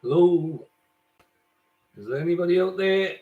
Hello, is there anybody out there?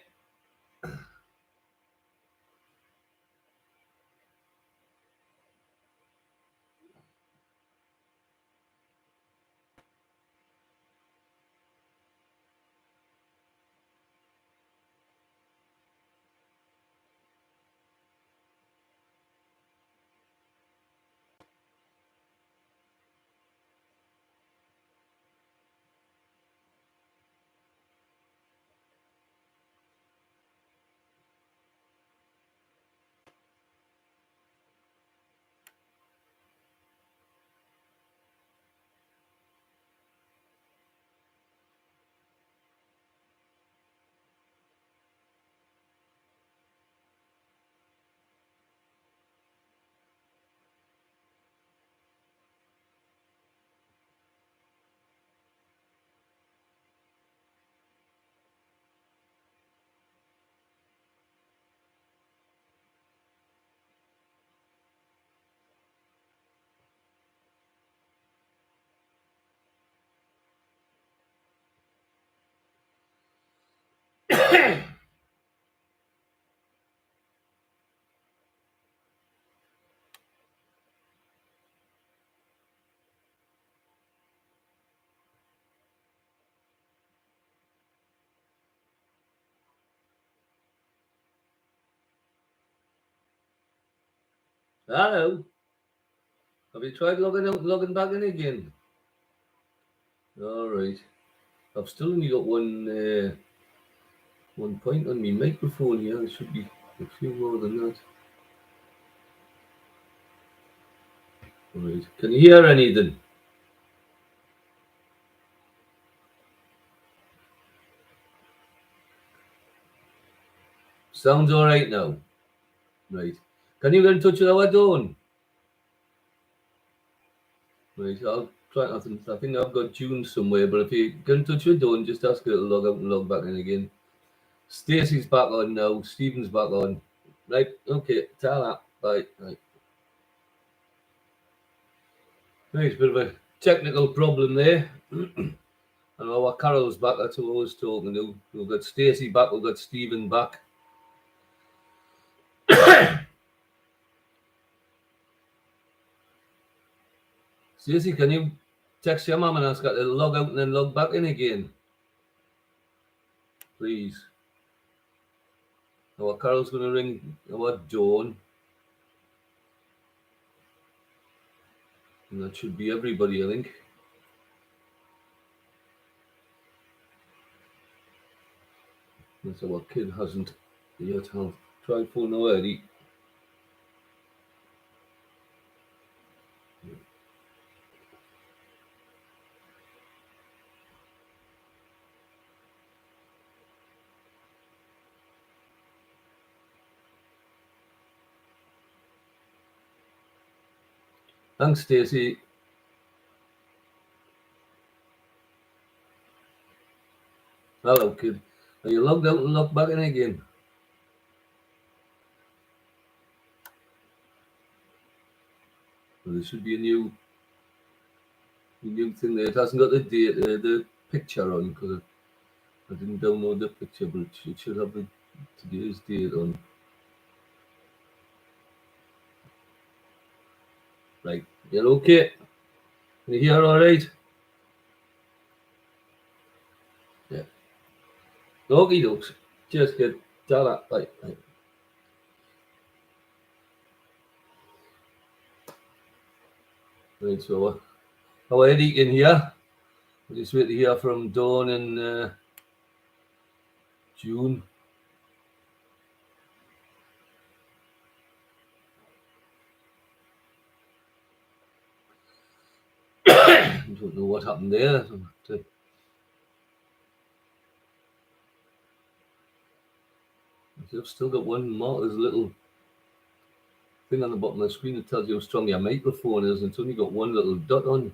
Hello, have you tried logging out and logging back in again? All right, I've still only got one point on my microphone here. There should be a few more than that. All right, can you hear anything? Sounds all right now. Right, can you get in touch with our Dawn? Right, I'll try. I think I've got June somewhere, but if you get in touch with Dawn, just ask her to log out and log back in again. Stacey's back on now. Stephen's back on. Right, okay, ta-ra. Bye. Right. Right, bit of a technical problem there. And our Carol's back, that's who I was talking to. We've got Stacey back, we've got Stephen back. Stacey, can you text your mum and ask her to log out and then log back in again? Please. Our Carol's going to ring our Dawn. And that should be everybody, I think. That's our kid hasn't yet. I'll try phone already. Thanks, Stacey. Hello, kid. Are you logged out and logged back in again? Well, there should be a new thing there. It hasn't got the date, the picture on, because I didn't download the picture, but it should have today's date on. Right, you're okay? Can you hear all right? Yeah. Okie dokes. Cheers, kid. Ta-ra. Bye. Bye. Right, so our Eddie in here. We'll just wait to hear from Dawn and June. I don't know what happened there. I've still got one more. There's a little thing on the bottom of the screen that tells you how strong your microphone is, and it's only got one little dot on.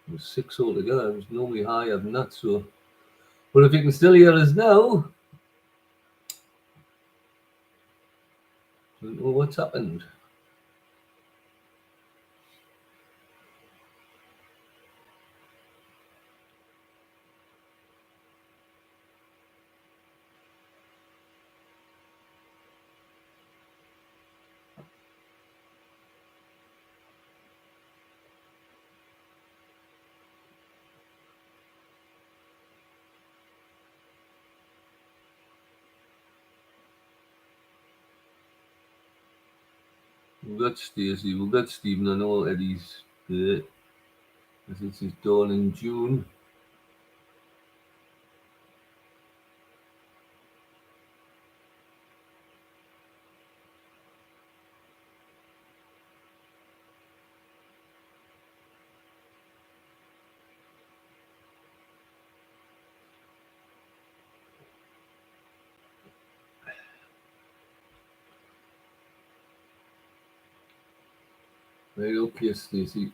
There's 6 altogether. It's normally higher than that. So, but if you can still hear us now, I don't know what's happened. We've got Stacey, we've got Stephen. I know Eddie's there. This is Dawn in June. Right, okay, Stacey.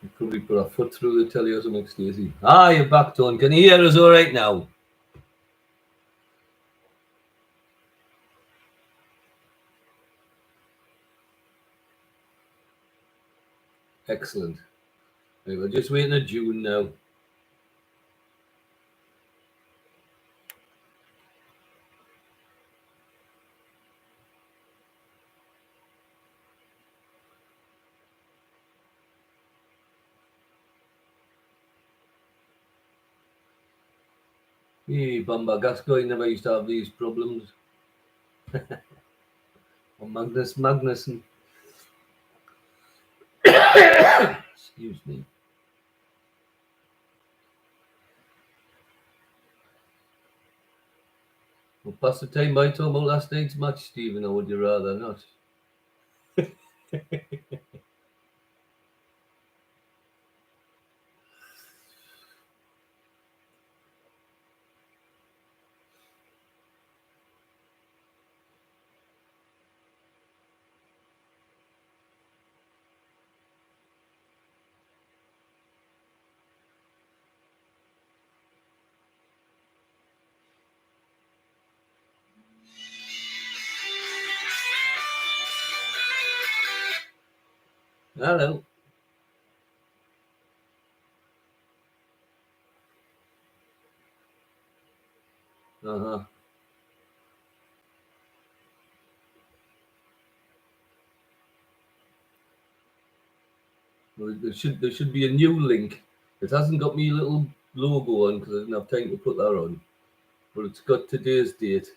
You probably put a foot through the telly or something, Stacey. Ah, you're back, Dawn. Can you hear us all right now? Excellent. Right, we're just waiting at June now. Hey, Bamba Gascoigne never used to have these problems. Or Magnus Magnuson. Excuse me. We'll pass the time by talking about last night's match, Stephen, or would you rather not? Hello. Uh-huh. Well, there should be a new link. It hasn't got me little logo on because I didn't have time to put that on. But it's got today's date.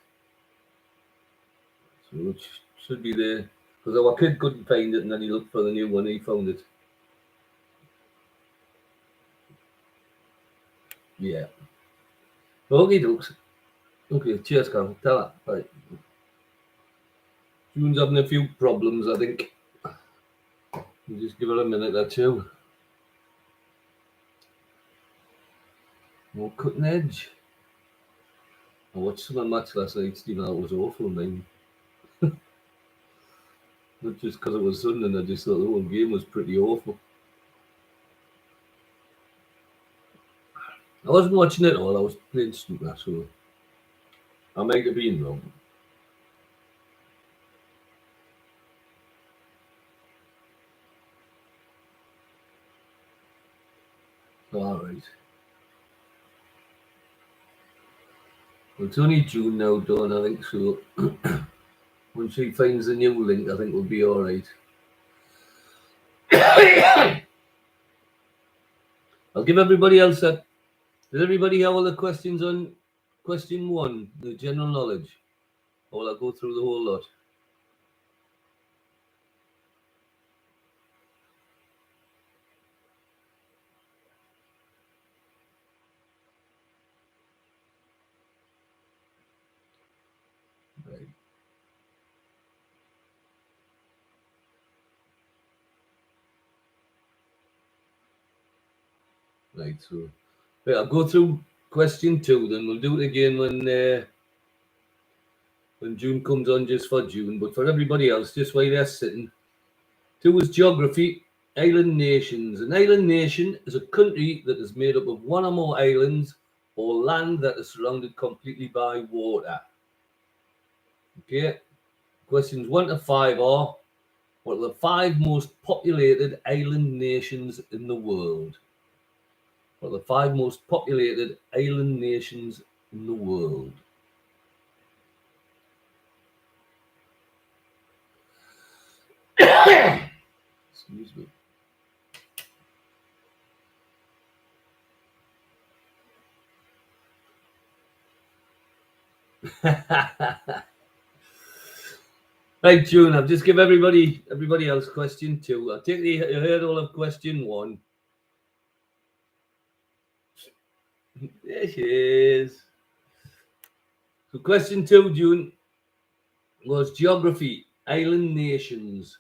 So it should be there. Because our kid couldn't find it and then he looked for the new one and he found it. Yeah. Okay, dokes. Okay, cheers, Carl. Tell her. Bye. June's having a few problems, I think. You just give her a minute or two. More cutting edge. I watched some match last night, Stephen. That was awful, man. Not just because it was Sunday, I just thought the whole game was pretty awful. I wasn't watching it all, I was playing snooker, so I might have been wrong. Alright. Well, it's only June now, Dawn, I think, so when she finds the new link, I think we'll be alright. I'll give everybody else that. Did everybody have all the questions on question 1, the general knowledge? Or will I go through the whole lot? Right. Right, so right, I'll go through question 2, then we'll do it again when June comes on, just for June. But for everybody else, just while they're sitting. 2 is geography, island nations. An island nation is a country that is made up of one or more islands or land that is surrounded completely by water. Okay. Questions 1 to 5 are: what are the 5 most populated island nations in the world? What are the 5 most populated island nations in the world? Excuse me. Right, June. I've just give everybody else question 2. I'll take the hurdle of question 1. There she is. So question 2, June, was geography, island nations.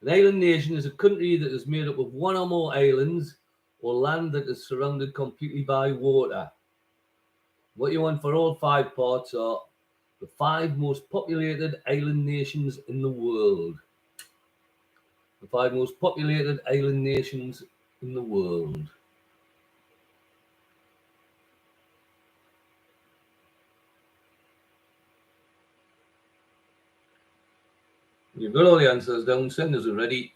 An island nation is a country that is made up of one or more islands or land that is surrounded completely by water. What you want for all 5 parts are the 5 most populated island nations in the world. The 5 most populated island nations in the world. You've got all the answers down. Senders are ready.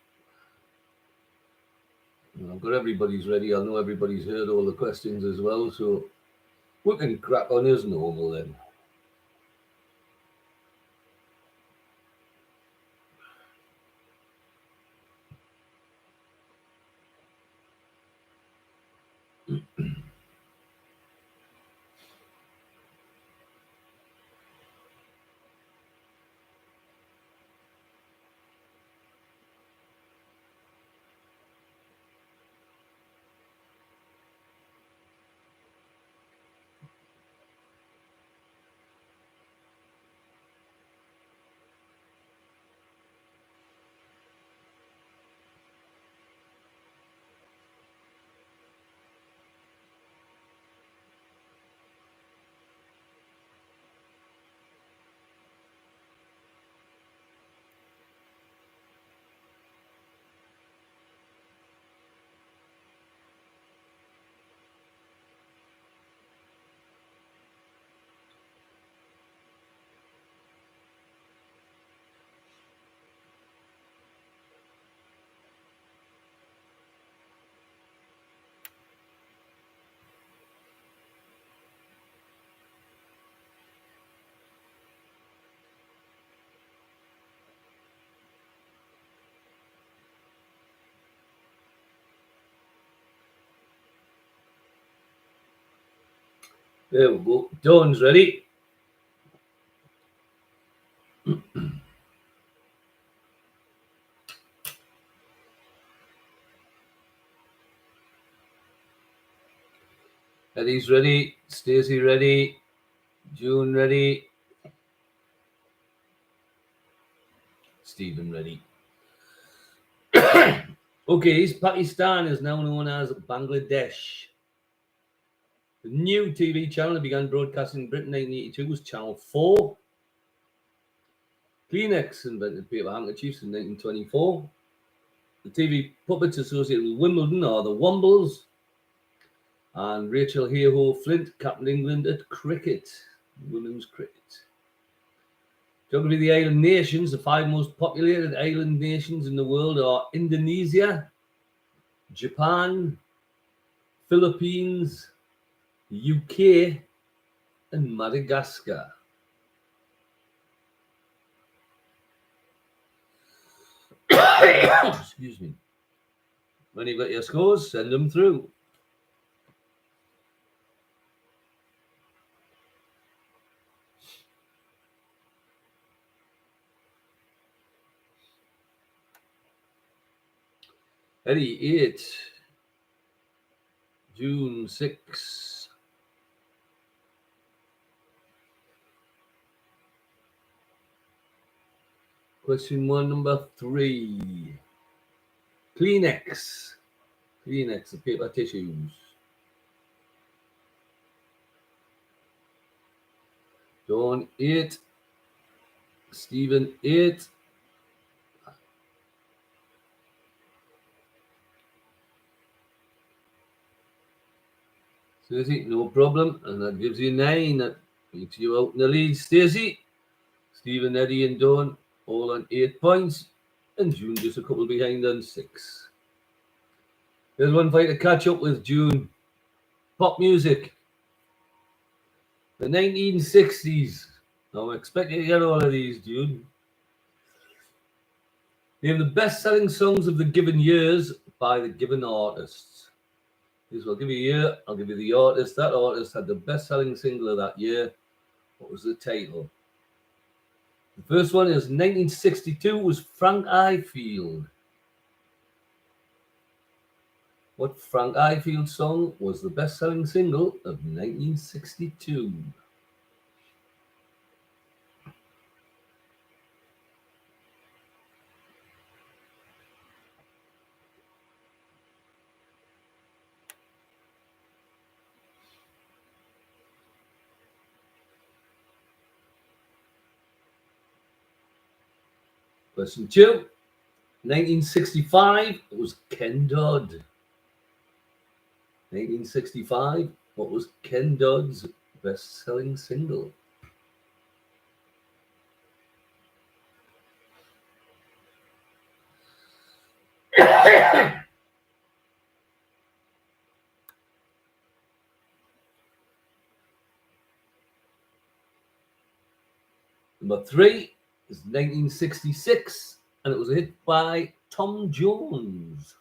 I've got everybody's ready. I know everybody's heard all the questions as well, so we can crack on as normal then. There we go. Dawn's ready. Eddie's ready. Stacey ready. June ready. Stephen ready. Okay, Pakistan is now known as Bangladesh. The new TV channel that began broadcasting in Britain in 1982 was Channel 4. Kleenex invented paper handkerchiefs in 1924. The TV puppets associated with Wimbledon are the Wombles. And Rachel Hayhoe Flint captained England at cricket, women's cricket. Geography of the island nations. The 5 most populated island nations in the world are Indonesia, Japan, Philippines, UK, and Madagascar. Excuse me. When you've got your scores, send them through. Eddie 8, June 6. Question 1, number 3. Kleenex. Kleenex, the paper tissues. Dawn 8. Stephen 8. Stacey, no problem. And that gives you 9. That makes you out in the lead. Stacey, Stephen, Eddie, and Dawn all on 8 points. And June just a couple behind on 6. There's one fight to catch up with, June. Pop music. The 1960s. I'm expecting to get all of these, June. Name the best-selling songs of the given years by the given artists. This will give you a year. I'll give you the artist. That artist had the best-selling single of that year. What was the title? The first one is 1962 was Frank Ifield. What Frank Ifield song was the best-selling single of 1962? Question 2. 1965, it was Ken Dodd. 1965, what was Ken Dodd's best-selling single? Number 3 is 1966, and it was a hit by Tom Jones.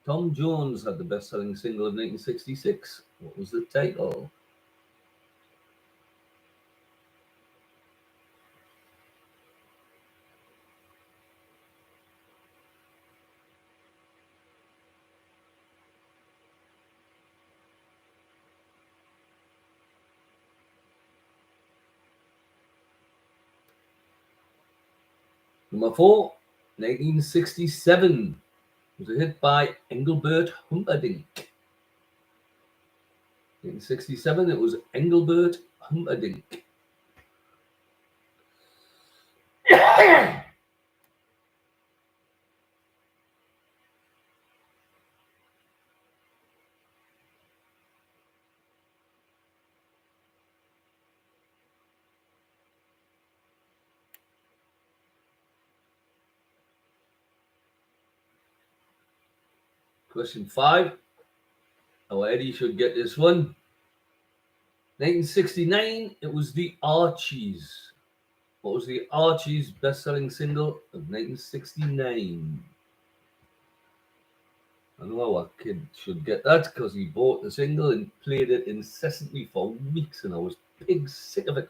Tom Jones had the best-selling single of 1966. What was the title? Number 4, 1967, was a hit by Engelbert Humperdinck. 1967, it was Engelbert Humperdinck. Question 5. Oh, Eddie should get this one. 1969, it was the Archies. What was the Archies' best-selling single of 1969? I know our kid should get that because he bought the single and played it incessantly for weeks, and I was pig sick of it.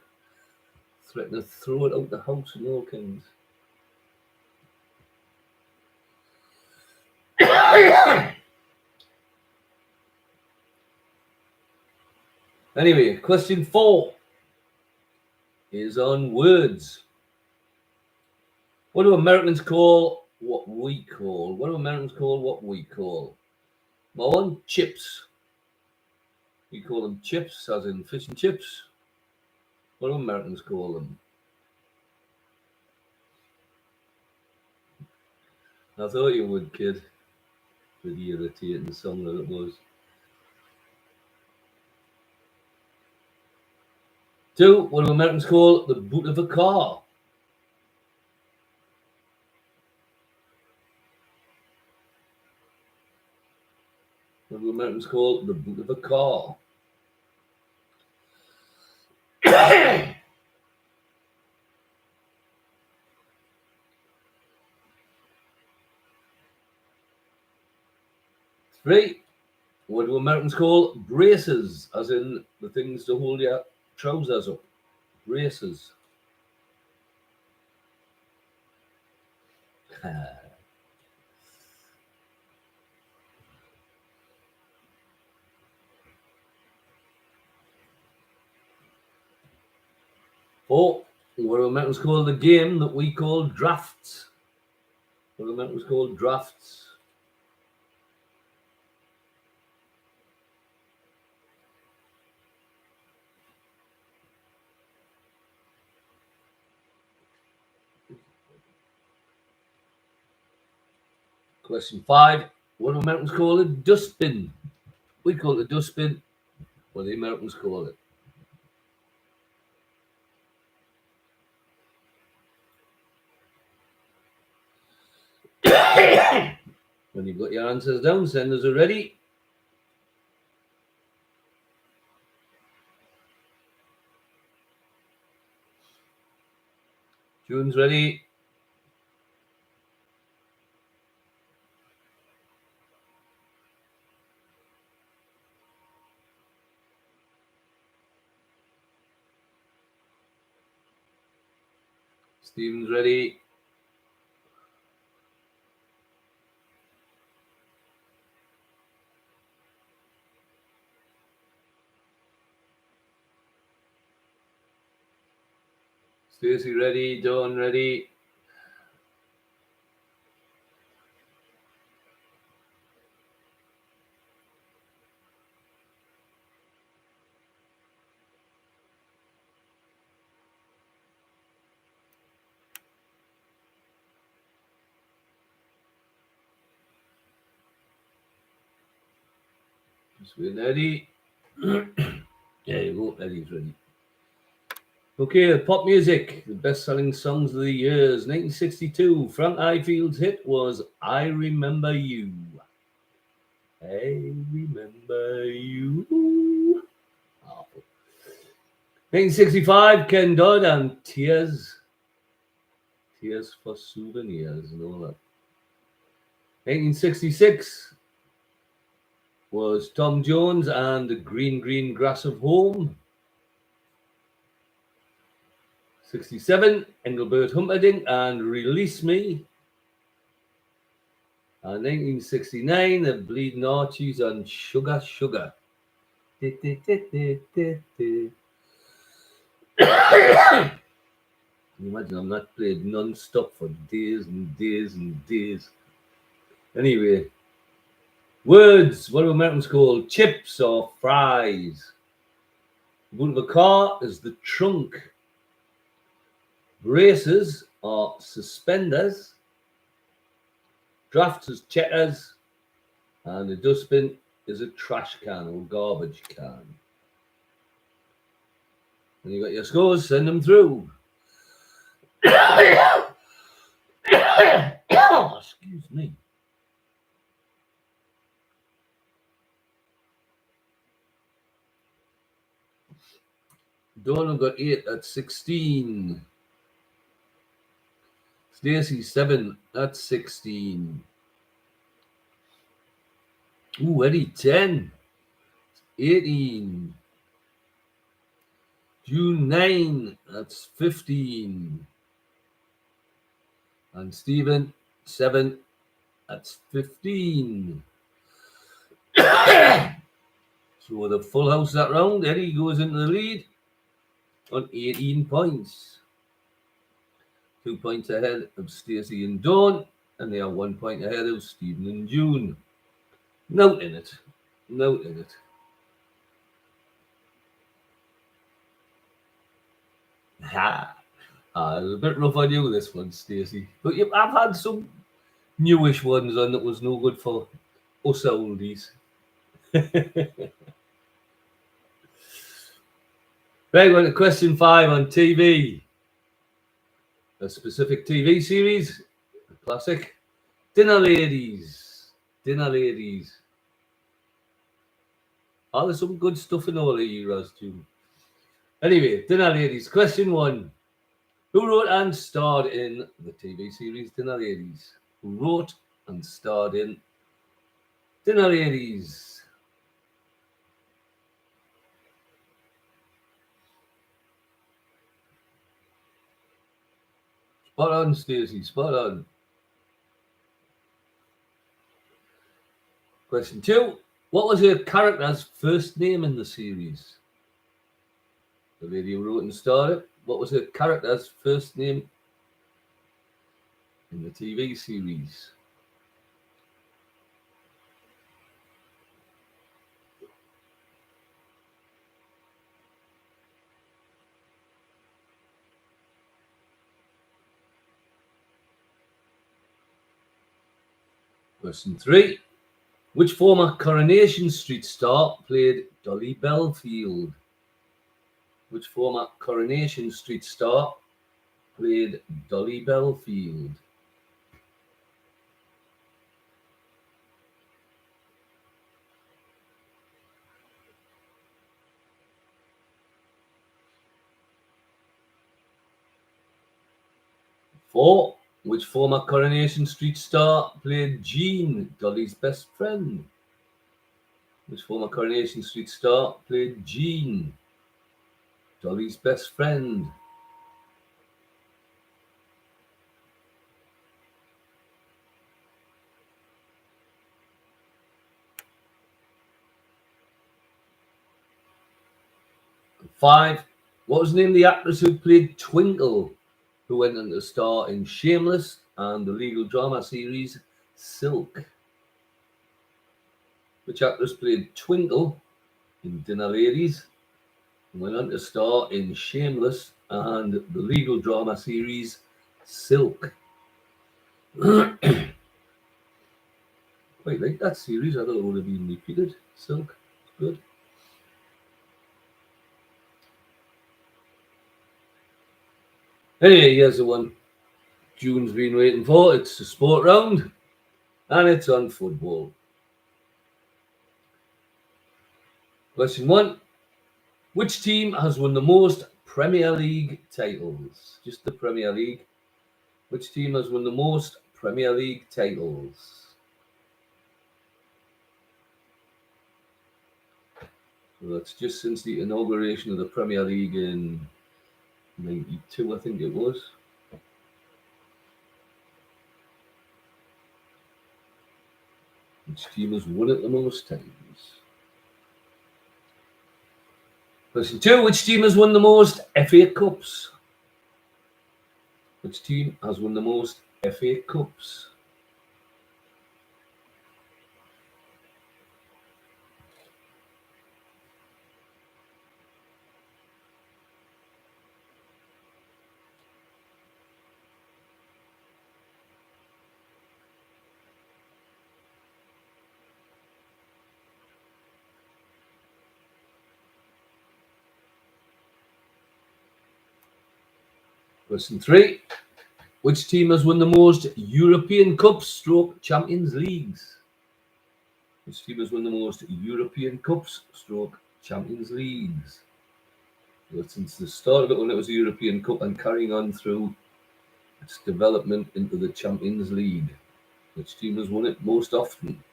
Threatened to throw it out the house and all kinds. Anyway, question 4 is on words. What do Americans call what we call? What do Americans call what we call? Number 1, chips. We call them chips, as in fish and chips. What do Americans call them? I thought you would, kid. Pretty irritating song that it was. 2, what do Americans call the boot of a car? What do Americans call the boot of a car? 3, what do Americans call braces, as in the things to hold your trousers up? Braces. Four, what do Americans call the game that we call drafts? What do Americans call drafts? Question 5, what do Americans call a dustbin? We call it a dustbin. What do the Americans call it? When you've got your answers down, senders are ready. June's ready. Stephen's ready. Stacey ready. Dawn ready. Just wait, Eddie. There you go. Eddie's ready. Okay, pop music. The best-selling songs of the years. 1962. Frank Highfield's hit was "I Remember You." I remember you. Oh. 1965. Ken Dodd and Tears. Tears for Souvenirs and all that. 1966 was Tom Jones and the Green Green Grass of Home. 67, Engelbert Humperdinck and Release Me. And 1969, the Bleeding Archies and Sugar Sugar. Can you imagine I'm not played non-stop for days and days and days. Anyway, words. What do Americans call chips or fries? The boot of a car is the trunk. Braces are suspenders. Drafts is checkers. And a dustbin is a trash can or garbage can. When you got your scores, send them through. Excuse me. Donald got 8, that's 16. Stacey 7, that's 16. Ooh, Eddie 10, 18. June 9, that's 15. And Stephen 7, that's 15. So with a full house that round, Eddie goes into the lead on 18 points. 2 points ahead of Stacey and Dawn, and they are 1 point ahead of Stephen and June. Note in it. Note in it. Ha! It was a bit rough on you, this one, Stacey. But I've had some newish ones on that was no good for us oldies. Right, we're on to question 5 on TV. A specific TV series, a classic. Dinner Ladies. Dinner Ladies. Oh, there's some good stuff in all the eras too. Anyway, Dinner Ladies. Question 1. Who wrote and starred in the TV series Dinner Ladies? Who wrote and starred in Dinner Ladies? Spot on, Stacey. Spot on. Question 2. What was her character's first name in the series? The lady who wrote and starred it. What was her character's first name in the TV series? Question 3. Which former Coronation Street star played Dolly Belfield? Which former Coronation Street star played Dolly Belfield? Four. Which former Coronation Street star played Jean, Dolly's best friend? Which former Coronation Street star played Jean, Dolly's best friend? 5. What was the name of the actress who played Twinkle, who went on to star in Shameless and the legal drama series Silk? Which actress played Twinkle in Dinner Ladies and went on to star in Shameless and the legal drama series Silk? Quite like that series. I thought it would have been repeated. Silk, it's good. Hey, here's the one June's been waiting for. It's the sport round, and it's on football. Question 1. Which team has won the most Premier League titles? Just the Premier League. Which team has won the most Premier League titles? So that's just since the inauguration of the Premier League in 92, I think it was. Which team has won it the most times? Question 2. Which team has won the most FA Cups? Which team has won the most FA Cups? Question 3. Which team has won the most European Cups / Champions Leagues? Which team has won the most European Cups / Champions Leagues? Well, since the start of it when it was a European Cup and carrying on through its development into the Champions League. Which team has won it most often?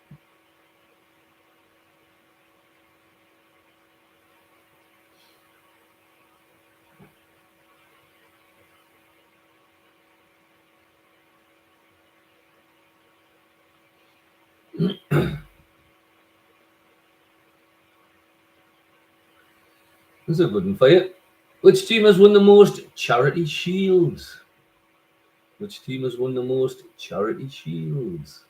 This is a good one for you. Which team has won the most Charity Shields? Which team has won the most Charity Shields?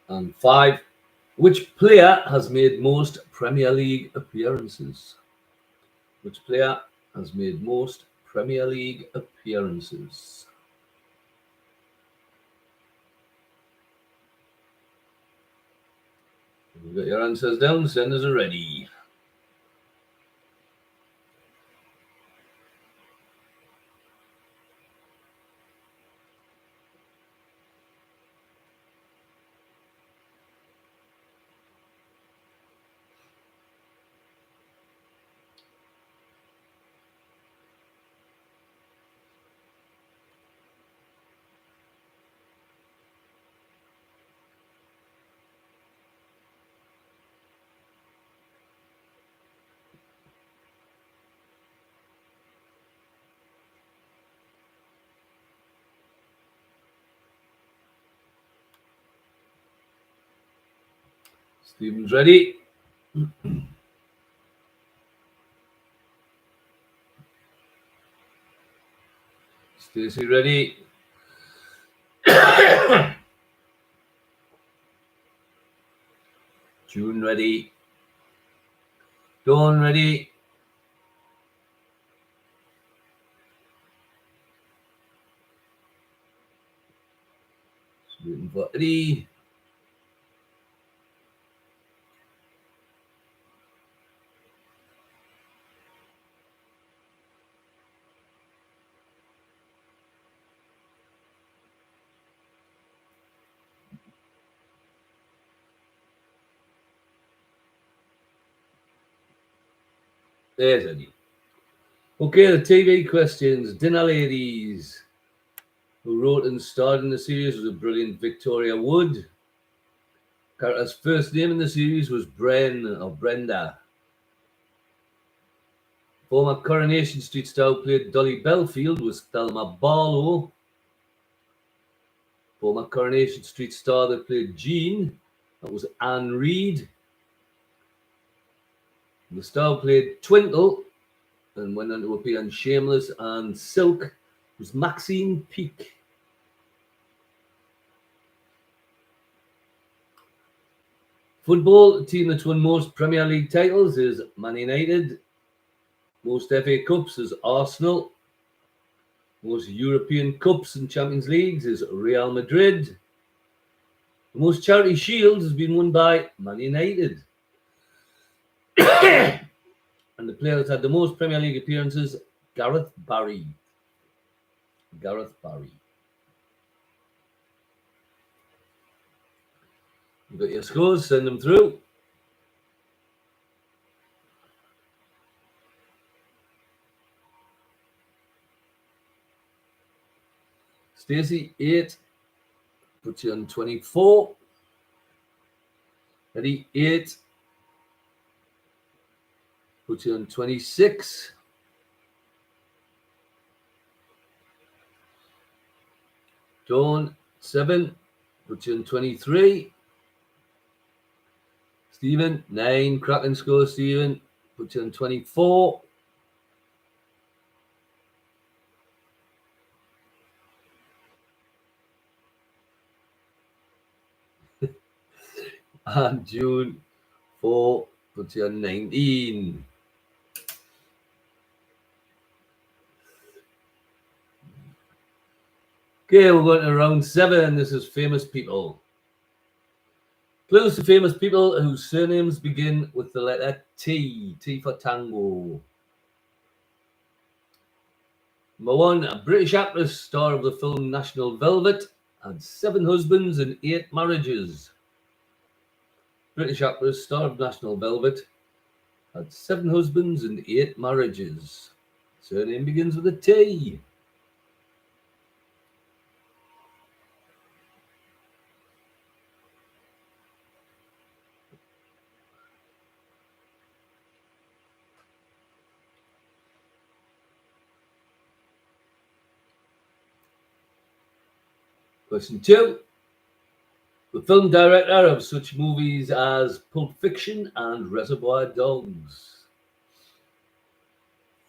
And 5. Which player has made most Premier League appearances? Which player has made most Premier League appearances? You've got your answers down, senders are ready. Stephen's ready. Stacey ready. June ready. Dawn ready. Waiting for Eddie. There's Eddie. Okay, the TV questions. Dinner Ladies, who wrote and starred in the series, was a brilliant Victoria Wood. Character's first name in the series was Bren or Brenda. Former Coronation Street star who played Dolly Belfield was Thelma Barlow. Former Coronation Street star that played Jean, that was Anne Reid. The star who played Twinkle and went on to appear in Shameless and Silk was Maxine Peake. Football, the team that's won most Premier League titles is Man United. Most FA Cups is Arsenal. Most European Cups and Champions Leagues is Real Madrid. The most Charity Shields has been won by Man United. And the player that's had the most Premier League appearances, Gareth Barry. Gareth Barry. You got your scores, send them through. Stacey, 8. Puts you on 24. Eddie, 8. Puts you on 26. Dawn, 7. Puts you on 23. Stephen, 9. Cracking score, Stephen. Puts you on 24. And June, 4. Puts you on 19. Okay, we're going to round 7. This is famous people. Clues to famous people whose surnames begin with the letter T. T for Tango. Number 1, a British actress, star of the film National Velvet, had 7 husbands and 8 marriages. British actress, star of National Velvet, had 7 husbands and 8 marriages. Surname begins with a T. Question 2. The film director of such movies as Pulp Fiction and Reservoir Dogs.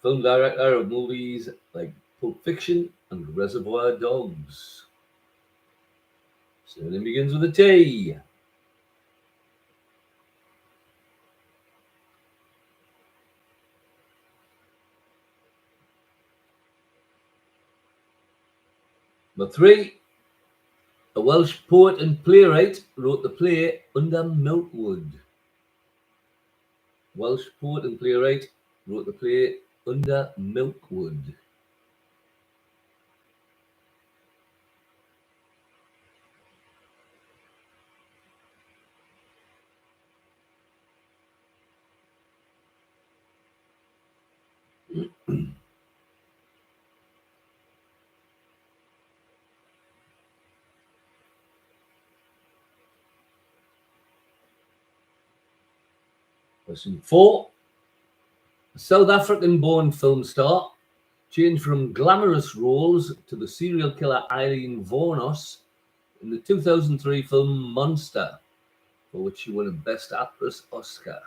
Film director of movies like Pulp Fiction and Reservoir Dogs. Surname begins with a T. Number 3. A Welsh poet and playwright wrote the play Under Milkwood. Welsh poet and playwright wrote the play Under Milkwood. Question 4. A South African-born film star changed from glamorous roles to the serial killer Eileen Wuornos in the 2003 film Monster, for which she won a Best Actress Oscar.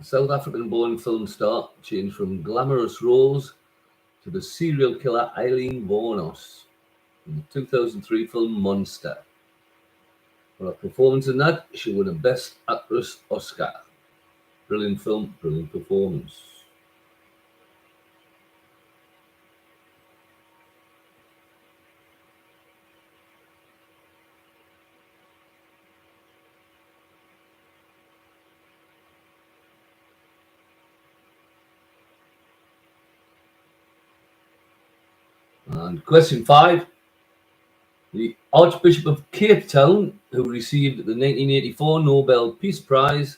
A South African-born film star changed from glamorous roles to the serial killer Eileen Wuornos in the 2003 film Monster. For her performance in that, she won a Best Actress Oscar. Brilliant film, brilliant performance. And question 5. The Archbishop of Cape Town, who received the 1984 Nobel Peace Prize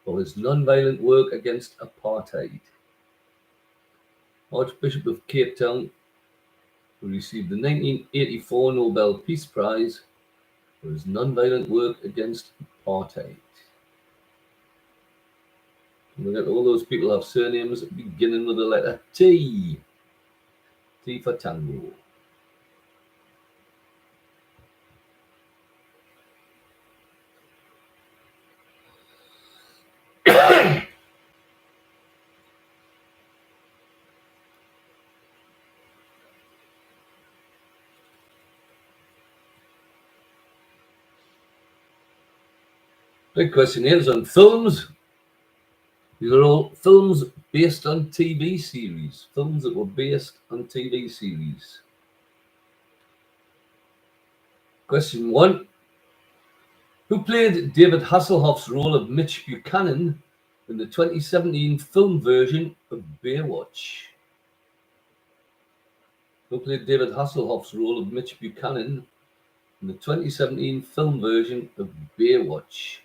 for his non-violent work against apartheid. Archbishop of Cape Town, who received the 1984 Nobel Peace Prize for his non-violent work against apartheid. And look at all those people have surnames beginning with the letter T. T for Tango. Big question here is on films. These are all films based on TV series. Films that were based on TV series. Question 1. Who played David Hasselhoff's role of Mitch Buchanan in the 2017 film version of Baywatch? Who played David Hasselhoff's role of Mitch Buchanan in the 2017 film version of Baywatch?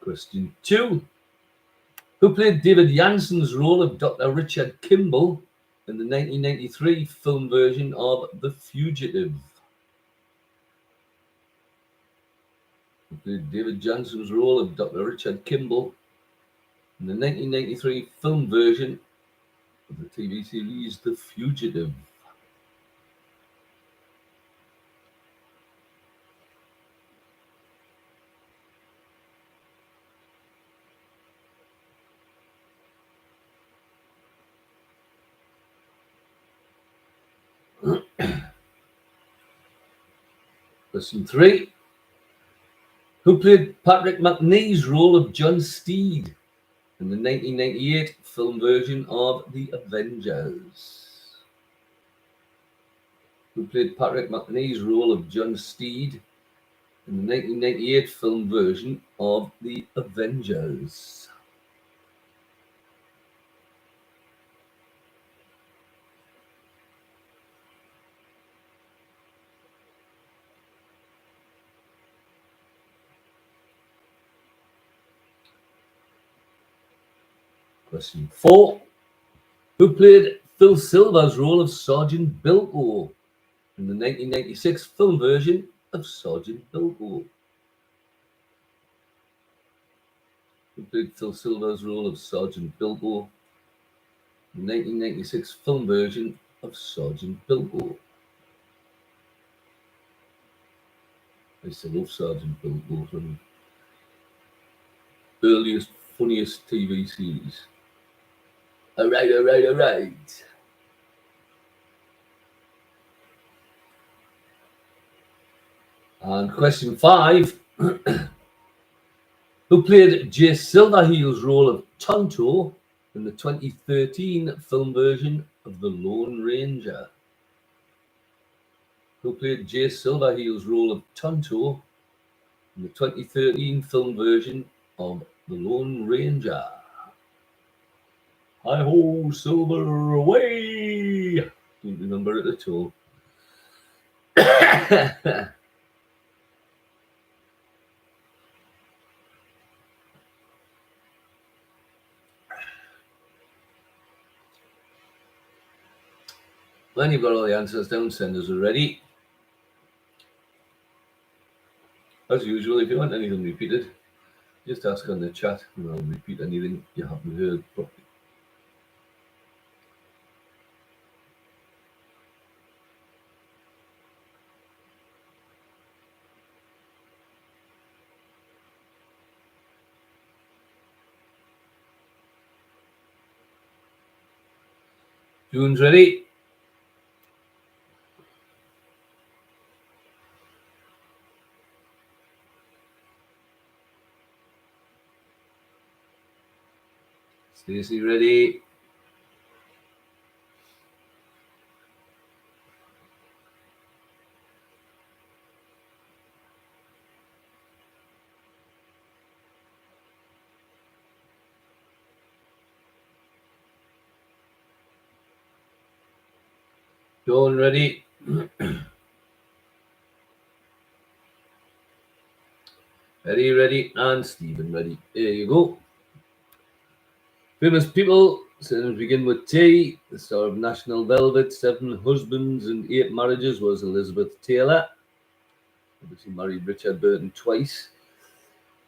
Question 2. Who played David Janssen's role of Dr. Richard Kimball in the 1993 film version of The Fugitive? Who played David Janssen's role of Dr. Richard Kimball in the 1993 film version of the TV series The Fugitive? Question 3. Who played Patrick Macnee's role of John Steed in the 1998 film version of The Avengers? Who played Patrick Macnee's role of John Steed in the 1998 film version of The Avengers? Question 4. Who played Phil Silver's role of Sergeant Bilko in the 1996 film version of Sergeant Bilko? Who played Phil Silver's role of Sergeant Bilko in the 1996 film version of Sergeant Bilko? I used to love Sergeant Bilko from the earliest, funniest TV series. All right. And question 5. Who played Jay Silverheel's role of Tonto in the 2013 film version of The Lone Ranger? Who played Jay Silverheel's role of Tonto in the 2013 film version of The Lone Ranger? Hi-ho, Silver, away! Don't remember it at all. When you've got all the answers down, send us already. As usual, if you want anything repeated, just ask on the chat and I'll repeat anything you haven't heard properly. June's ready. Stacey ready. Dawn ready. Ready, and Stephen ready. There you go. Famous people. So we begin with T. The star of National Velvet, 7 husbands and 8 marriages was Elizabeth Taylor. Obviously married Richard Burton twice.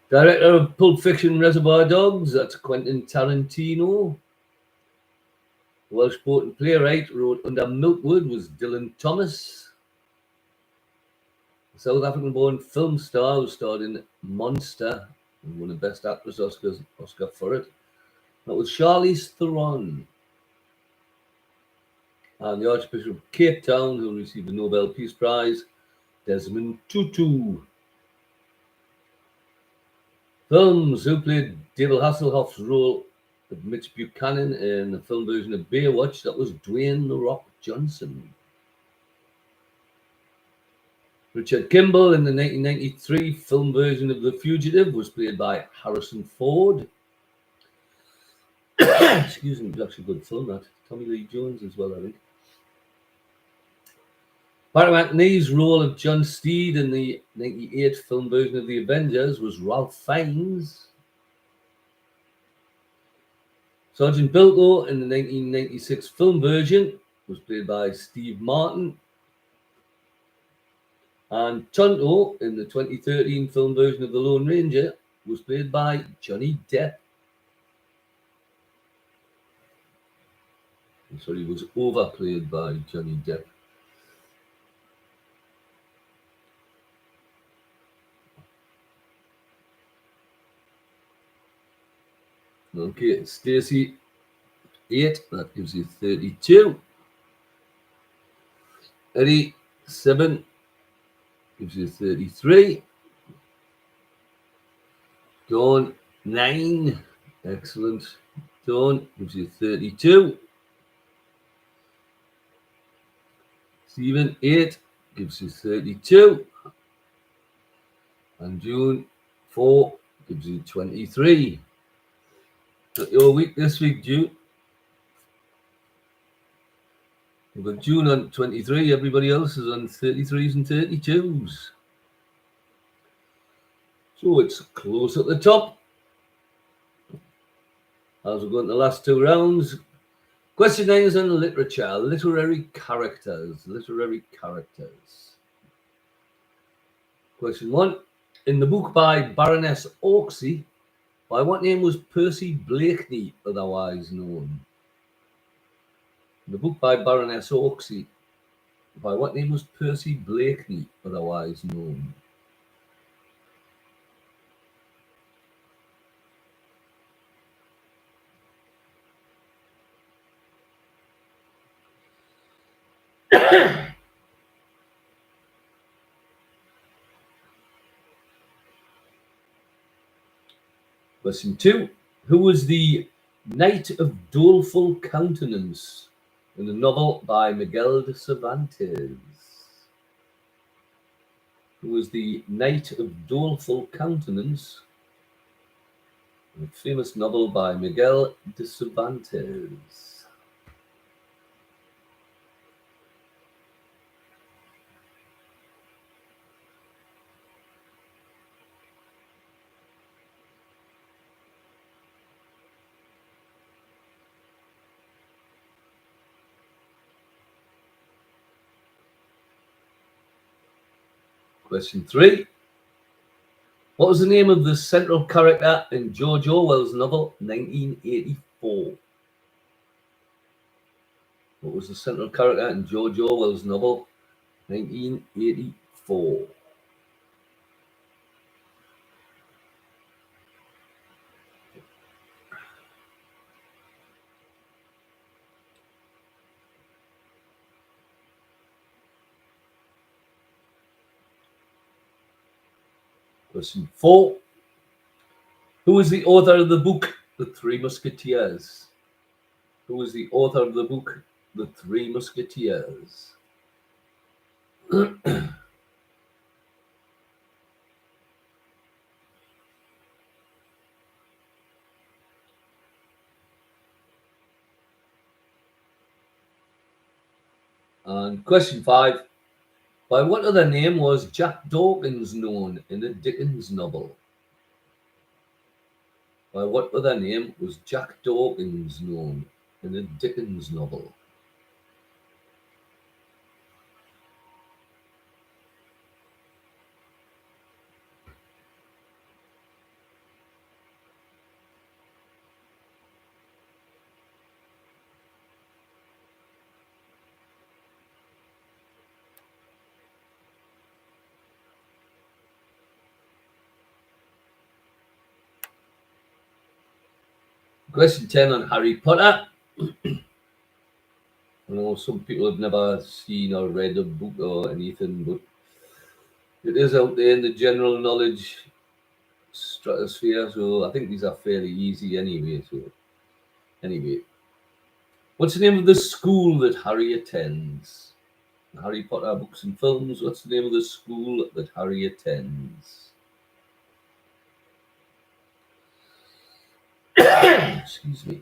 Director of Pulp Fiction, Reservoir Dogs, that's Quentin Tarantino. Welsh poet and playwright wrote Under Milkwood was Dylan Thomas. The South African-born film star who starred in Monster and won the Best Actress Oscar for it. That was Charlize Theron. And the Archbishop of Cape Town, who received the Nobel Peace Prize, Desmond Tutu. Films. Who played David Hasselhoff's role of Mitch Buchanan in the film version of Baywatch? That was Dwayne "The Rock" Johnson. Richard Kimball in the 1993 film version of The Fugitive was played by Harrison Ford. Excuse me, it was actually a good film, that. Tommy Lee Jones as well, I think. Barry McNee's role of John Steed in the 1998 film version of The Avengers was Ralph Fiennes. Sergeant Bilko in the 1996 film version was played by Steve Martin. And Tonto in the 2013 film version of The Lone Ranger was played by Johnny Depp. So he was overplayed by Johnny Depp. Okay, Stacey, 8. That gives you 32. Eddie, 7. Gives you 33. Dawn, 9. Excellent. Dawn gives you 32. Stephen, 8. Gives you 32. And June, 4. Gives you 23. Got your week this week, June. We've got June on 23. Everybody else is on 33s and 32s. So it's close at the top. As we're going to the last 2 rounds. Question 9 is on literature. Literary characters. Question 1. In the book by Baroness Orczy, by what name was Percy Blakeney otherwise known? In the book by Baroness Orczy, by what name was Percy Blakeney otherwise known? Question 2. Who was the Knight of Doleful Countenance in the novel by Miguel de Cervantes? Who was the Knight of Doleful Countenance in a famous novel by Miguel de Cervantes? Question 3. What was the name of the central character in George Orwell's novel 1984? What was the central character in George Orwell's novel 1984? Question 4. Who is the author of the book The Three Musketeers? Who is the author of the book The Three Musketeers? And question 5. By what other name was Jack Dawkins known in the Dickens novel? By what other name was Jack Dawkins known in the Dickens novel? Question 10 on Harry Potter. I know some people have never seen or read a book or anything, but it is out there in the general knowledge stratosphere, so I think these are fairly easy anyway. So, anyway, what's the name of the school that Harry attends? Harry Potter books and films. What's the name of the school that Harry attends? Excuse me.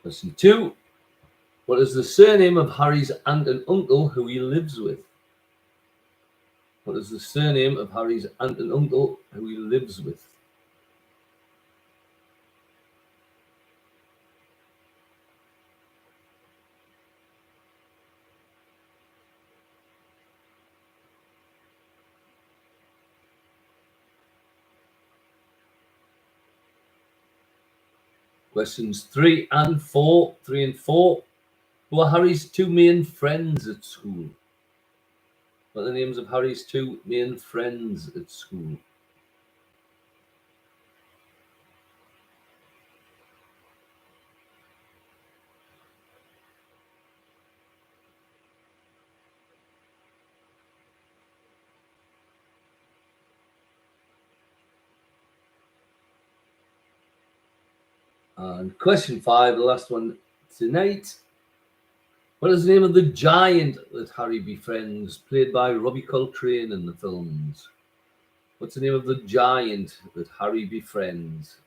Question 2. What is the surname of Harry's aunt and uncle who he lives with? What is the surname of Harry's aunt and uncle who he lives with? Questions 3 and 4. Who are Harry's two main friends at school? What are the names of Harry's two main friends at school? And question 5, the last one tonight. What is the name of the giant that Harry befriends, played by Robbie Coltrane in the films? What's the name of the giant that Harry befriends,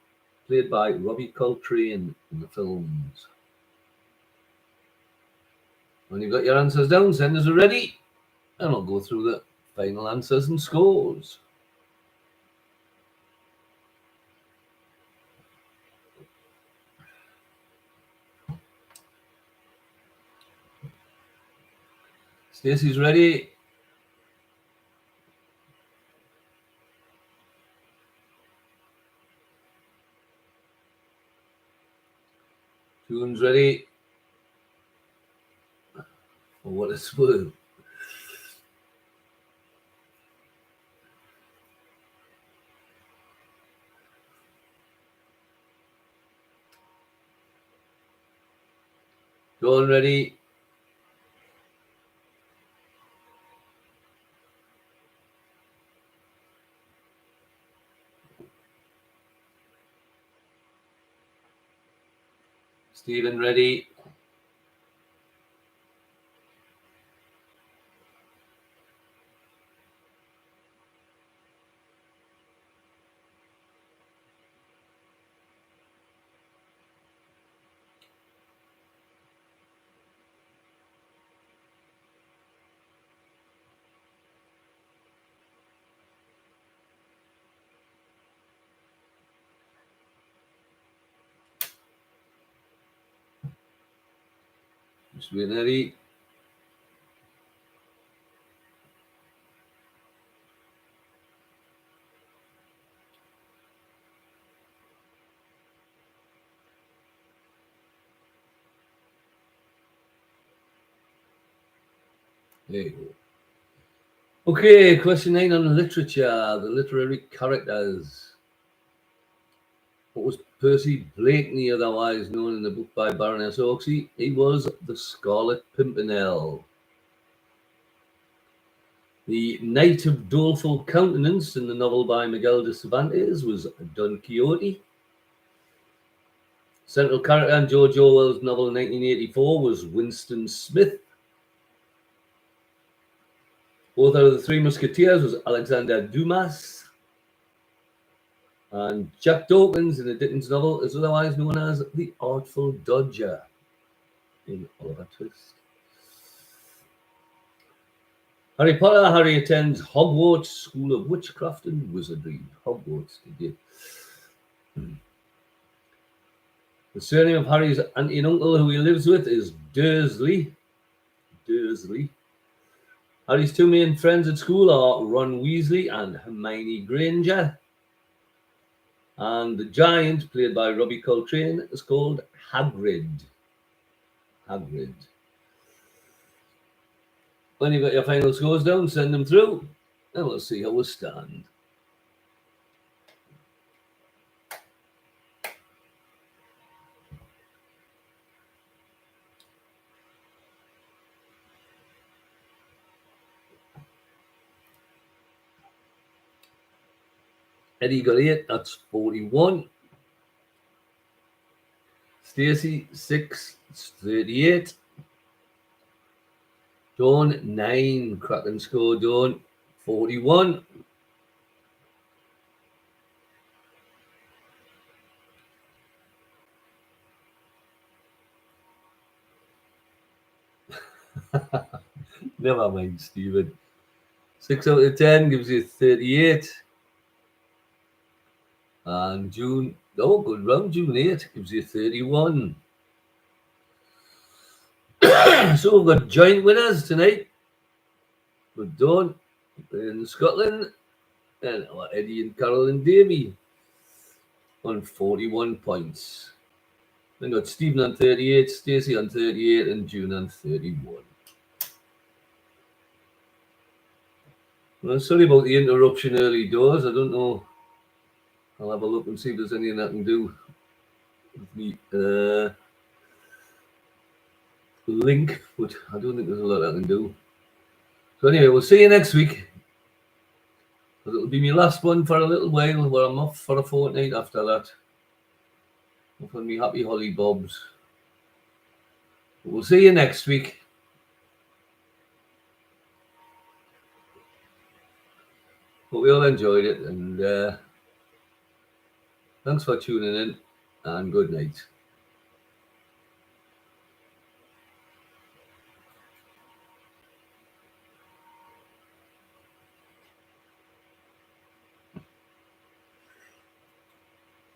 played by Robbie Coltrane in the films? When you've got your answers down, senders are ready, and I'll go through the final answers and scores. Stacey's ready. Tune's ready. For what it's worth. Dawn ready. Stephen ready. Just waiting ready. There you go. Okay, question 9 on literature, the literary characters. What was Percy Blakeney otherwise known in the book by Baroness Orczy? He was the Scarlet Pimpernel. The Knight of Doleful Countenance in the novel by Miguel de Cervantes was Don Quixote. Central character in George Orwell's novel 1984 was Winston Smith. Author of The Three Musketeers was Alexander Dumas. And Jack Dawkins in the Dickens novel is otherwise known as the Artful Dodger in Oliver Twist. Harry Potter. Harry attends Hogwarts School of Witchcraft and Wizardry. Hogwarts, did you? The surname of Harry's auntie and uncle who he lives with is Dursley. Dursley. Harry's two main friends at school are Ron Weasley and Hermione Granger. And the giant, played by Robbie Coltrane, is called Hagrid. Hagrid. When you've got your final scores down, send them through, and we'll see how we stand. Eddie got 8, that's 41. Stacey, 6, it's 38. Dawn, 9, cracking score, Dawn, 41. Never mind, Stephen. 6 out of 10 gives you 38. And June, oh, good round. June 8 gives you 31. So we've got joint winners tonight. We've Dawn in Scotland and Eddie and Carolyn Davey on 41 points. Then got Stephen on 38, Stacey on 38, and June on 31. Well, sorry about the interruption early doors. I don't know. I'll have a look and see if there's anything I can do with the link, but I don't think there's a lot I can do. So anyway, we'll see you next week. It'll be my last one for a little while, where I'm off for a fortnight after that. Off on me happy holly bobs. But we'll see you next week. Hope you all enjoyed it, and thanks for tuning in, and good night.